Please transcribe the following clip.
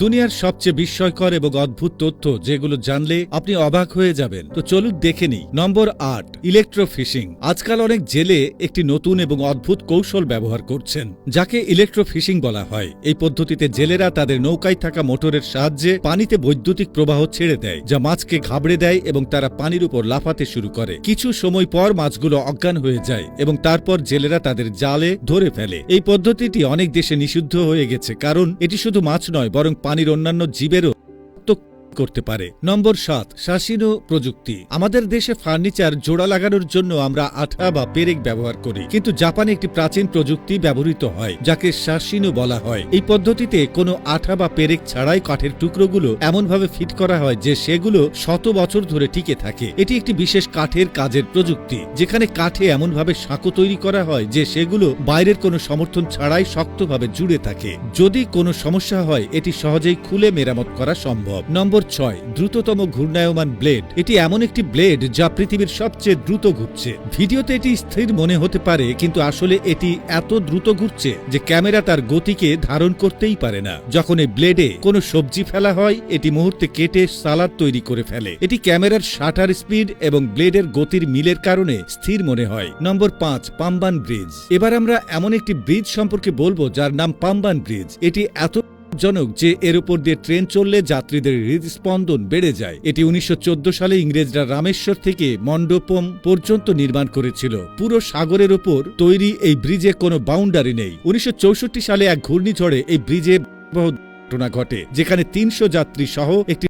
দুনিয়ার সবচেয়ে বিস্ময়কর এবং অদ্ভুত তথ্য যেগুলো জানলে আপনি অবাক হয়ে যাবেন। তো চলুন দেখে নিই। নম্বর ৮, ইলেকট্রোফিশিং। আজকাল অনেক জেলে একটি নতুন এবং অদ্ভুত কৌশল ব্যবহার করছেন, যাকে ইলেকট্রোফিশিং বলা হয়। এই পদ্ধতিতে জেলেরা তাদের নৌকায় থাকা মোটরের সাহায্যে পানিতে বৈদ্যুতিক প্রবাহ ছেড়ে দেয়, যা মাছকে ঘাবড়ে দেয় এবং তারা পানির উপর লাফাতে শুরু করে। কিছু সময় পর মাছগুলো অজ্ঞান হয়ে যায় এবং তারপর জেলেরা তাদের জালে ধরে ফেলে। এই পদ্ধতিটি অনেক দেশে নিষিদ্ধ হয়ে গেছে, কারণ এটি শুধু মাছ নয় বরং পানির অন্যান্য জীবেরও করতে পারে। নম্বর ৭, শাসিনো প্রযুক্তি। আমাদের দেশে ফার্নিচার জোড়া লাগানোর জন্য আমরা আঠা বা পেরেক ব্যবহার করি, কিন্তু জাপানে একটি প্রাচীন প্রযুক্তি ব্যবহৃত হয় যাকে শাসিনো বলা হয়। এই পদ্ধতিতে কোনো আঠা বা পেরেক ছাড়াই কাঠের টুকরোগুলো এমনভাবে ফিট করা হয় যে সেগুলো শত বছর ধরে টিকে থাকে। এটি একটি বিশেষ কাঠের কাজের প্রযুক্তি, যেখানে কাঠে এমনভাবে সাঁকো তৈরি করা হয় যে সেগুলো বাইরের কোনো সমর্থন ছাড়াই শক্তভাবে জুড়ে থাকে। যদি কোনো সমস্যা হয় এটি সহজেই খুলে মেরামত করা সম্ভব। নম্বর ৬, দ্রুততম ঘূর্ণায়মান ব্লেড। এটি এমন একটি ব্লেড যা পৃথিবীর সবচেয়ে দ্রুত ঘুরছে। ভিডিওতে এটি স্থির মনে হতে পারে, কিন্তু আসলে এটি এত দ্রুত ঘুরছে যে ক্যামেরা তার গতিকে ধারণ করতেই পারে না। যখন এই ব্লেডে কোনো সবজি ফেলা হয় এটি মুহূর্তে কেটে সালাদ তৈরি করে ফেলে। এটি ক্যামেরার শাটার স্পিড এবং ব্লেডের গতির মিলের কারণে স্থির মনে হয়। নম্বর ৫, পাম্বান ব্রিজ। এবার আমরা এমন একটি ব্রিজ সম্পর্কে বলবো যার নাম পাম্বান ব্রিজ। এটি এত জনক যে এর উপর দিয়ে ট্রেন চললে যাত্রীদের হৃদস্পন্দন বেড়ে যায়। এটি ১৯১৪ সালে ইংরেজরা রামেশ্বর থেকে মন্ডপম পর্যন্ত নির্মাণ করেছিল। পুরো সাগরের উপর তৈরি এই ব্রিজে কোনো বাউন্ডারি নেই। ১৯৬৪ সালে এক ঘূর্ণিঝড়ে এই ব্রিজে ঘটনা ঘটে, যেখানে ৩০০ যাত্রী সহ একটি